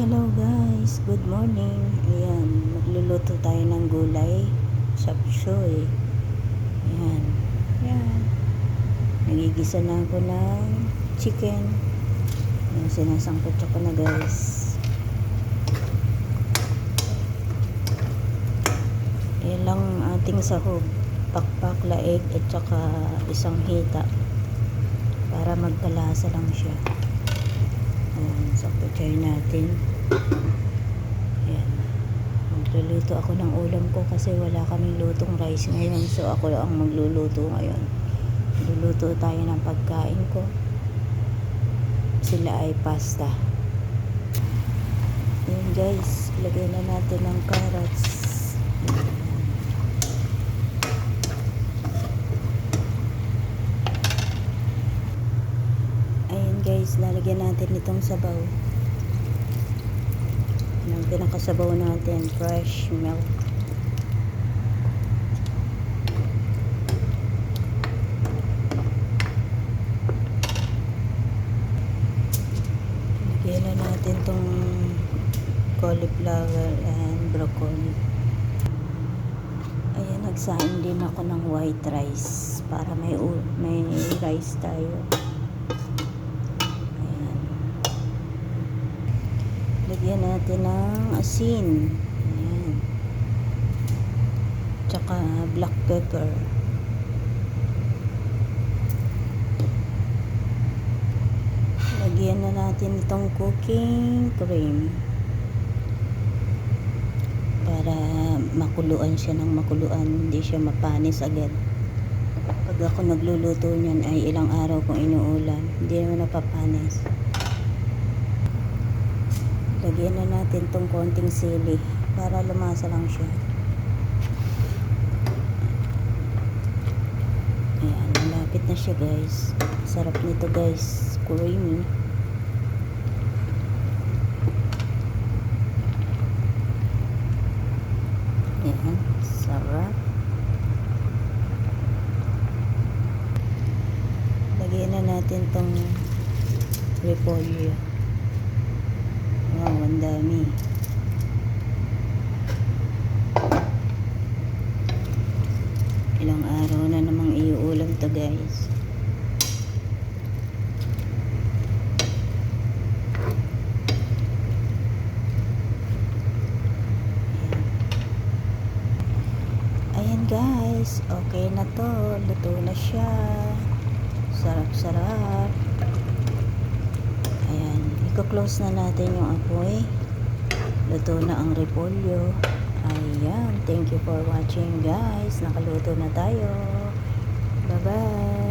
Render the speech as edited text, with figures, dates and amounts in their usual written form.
Hello guys, good morning. Ayan, magluluto tayo ng gulay. Chapsuey. Ayan. Ayan. Nagigisa na ako ng chicken. Ayan, sinasangkot ko na guys. Ayan lang ating sahog. Pakpak, laeg at saka isang hita. Para magpalasa lang siya. Ayan, sakutay natin. Ayan. Magluluto ako ng ulam ko kasi wala kaming lutong rice ngayon. So ako ang magluluto ngayon. Luluto tayo ng pagkain ko. Sila ay pasta. Ayan guys, lagyan na natin ng carrots. Ayan guys, lalagyan natin itong sabaw. Ang pinakasabaw natin, fresh milk. Lagyan na natin itong cauliflower and broccoli. Ayan, nagsaing din ako ng white rice para may rice tayo. Lagyan natin ng asin. Ayan. Tsaka black pepper. Lagyan na natin itong cooking cream. Para makuluan siya ng makuluan. Hindi siya mapanis agad. Pag ako nagluluto niyan ay ilang araw kong inuulam. Hindi naman napapanis. Lagyan na natin tong konting sili para lumasa lang siya. Ayan, malapit na siya guys. Sarap nito guys, creamy. Ayan, sarap. Lagyan na natin tong repolyo. Wow, ang dami. Ilang araw na namang iuulam to guys. Ayan guys, okay na to. Luto na siya. Sarap-sarap. Ayan, i-close na natin yung apoy. Luto na ang repolyo. Ayan, thank you for watching guys. Nakaluto na tayo. Bye bye.